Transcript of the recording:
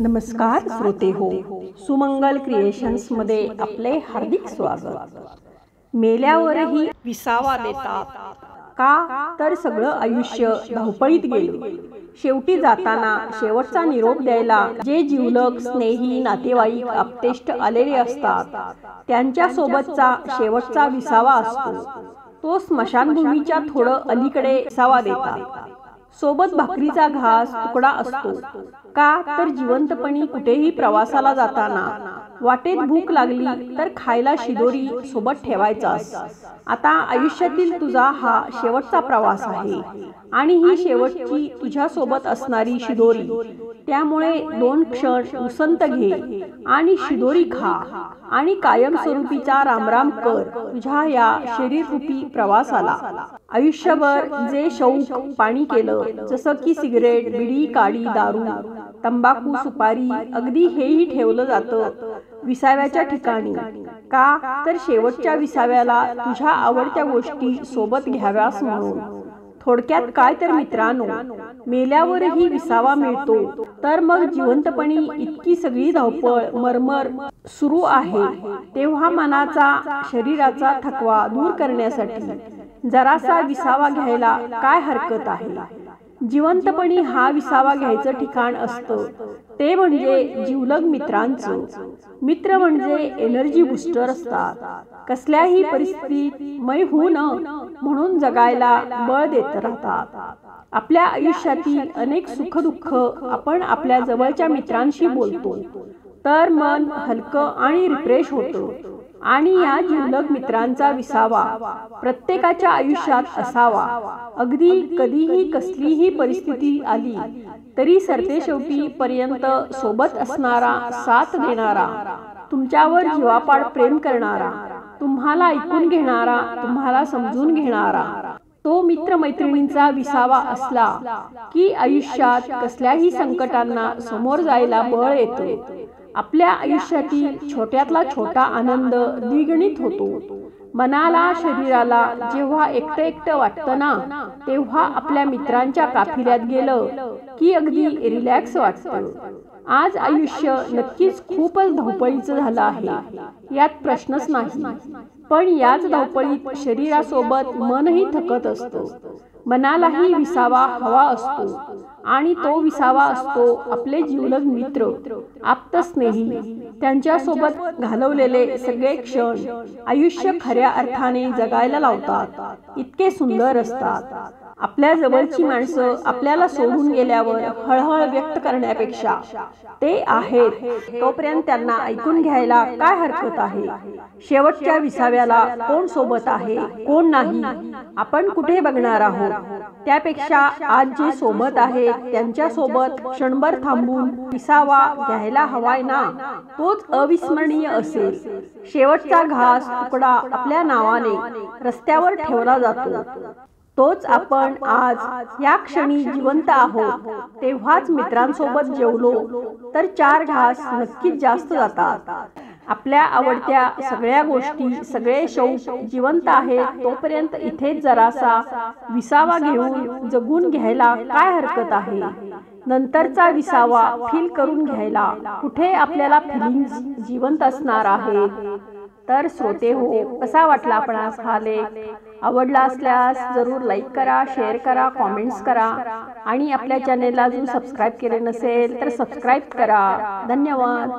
नमस्कार श्रोते हो, सुमंगल क्रिएशन्स मध्ये आपले हार्दिक स्वागत। मेल्यावरही विसावा देतात का, तर सगळं आयुष्य धावपळीत गेलं। शेवटी जाताना शेवटचा निरोप द्यायला जे जिवलग स्नेही नातेवाईक आप्तेष्ट आलेले असतात त्यांच्या सोबतचा शेवटचा विसावा असतो। तो स्मशानभूमीच्या थोडं अलीकडे विसावा देतात। सोबत भाकरीचा घास तुकडा असतो का, तर जिवंतपणी कुठेही प्रवासाला जाताना वाटेत भूक लागली तर खायला शिदोरी सोबत ठेवायचास। आता आयुष्यातील तुझा हा शेवटचा प्रवास आहे आणि ही शेवटची तुझ्या सोबत असणारी शिदोरी। त्यामुळे 2 क्षण उसंत घे आणि शिदोरी खा आणि कायमस्वरूपीचा रामराम कर तुझ्या या शरीररूपी प्रवासाला। आयुष्यभर जे शौक पाणी केलं, जसं की सिगरेट, बिडी, काडी, दारू, तंबाखू, सुपारी, अगदी हेही ठेवलं जातं विसाव्याच्या ठिकाणी का, तर शेवटच्या विसाव्याला तुझ्या आवडत्या गोष्टी सोबत घ्याव्यास म्हणून। थोडक्यात काय तर मित्रांनो, मेल्यावरही विसावा मिळतो, तर मग जिवंतपणी इतकी सगळी धावपळ मरमर सुरू आहे तेव्हा मनाचा शरीराचा थकवा दूर करण्यासाठी जरासा विसावा घ्यायला काय हरकत आहे। जिवंतपणी हा विसावा घ्यायचं ठिकाण असतं ते म्हणजे जिवलग मित्रांचं। मित्र म्हणजे एनर्जी बूस्टर असतात। कसल्याही परिस्थितीत मै हो न म्हणून जगायला बळ देत राहतात। आपल्या आयुष्यातील अनेक सुखदुःख आपण आपल्या जवळच्या मित्रांशी बोलतो तर मन हलकं आणि रिफ्रेश होतं। आणि या जिवलग मित्रांचा विसावा प्रत्येकाच्या आयुष्यात असावा। अगदी कधीही कसलीही परिस्थिती आली तरी सरतेशेवटी पर्यंत सोबत असणारा, साथ देणारा, तुमच्यावर जीवापाड प्रेम करणारा, तुम्हाला ऐकून घेणारा, तुम्हाला समजून घेणारा तो मित्रमैत्रिणींचा विसावा असला की आयुष्यात कसल्याही संकटांना समोर जायला बळ येतं। आपल्या आयुष्यातील छोट्यातला छोटा आनंद द्विगुणित होतो। मनाला शरीराला जेव्हा एकटं एकटं वाटतं ना, तेव्हा आपल्या मित्रांच्या काफिल्यात गेलं की अगदी रिलॅक्स वाटतं। आज आयुष्य नक्कीच खूपच धावपळीचं झालं आहे, यात प्रश्नच नाही। पण याच धावपळीत शरीरासोबत मनही थकत असतं। मनालाही विसावा हवा असतो आणि तो विसावा असतो आपले जिवलग मित्र, आप्तस्नेही, त्यांच्यासोबत घालवलेले सगळे क्षण आयुष्य खऱ्या अर्थाने जगायला लावतात। इतके सुंदर असतात। आपल्या जवळची माणसं आपल्याला सोडून गेल्यावर हळहळ व्यक्त करण्यापेक्षा ते आहेत तोपर्यंत त्यांना ऐकून घ्यायला काय हरकत आहे। शेवटच्या विसाव्याला कोण सोबत आहे, कोण नाही, आपण कुठे बघणार आहोत, त्यापेक्षा आज जे सोबत आहेत त्यांच्या सोबत क्षणभर थांबून विसावा घ्यायला हवाय ना, तोच अविस्मरणीय असेल। शेवटचा घास तुकडा आपल्या नावाने रस्त्यावर ठेवला जातो, तोच आपण आज या क्षणी जिवंत आहोत तेव्हाच मित्रांसोबत जेवलो तर 4 घास नक्कीच जास्त जातात। आपल्या आवडत्या सगळ्या गोष्टी, सगळे शौक जिवंत आहेत तोपर्यंत इथेच जरासा विसावा घेऊन जगून घ्यायला काय हरकत आहे। नंतरचा विसावा फील करून घ्यायला कुठे आपल्याला फिलिंग्स जिवंत असणार आहे। तर श्रोते हो, कसा वाटला आपणास हा लेख? आवडला असल्यास जरूर लाईक करा, शेअर करा, कॉमेंट्स करा आणि आपल्या चॅनेलला अजून सबस्क्राईब केले नसेल तर सबस्क्राईब करा। धन्यवाद।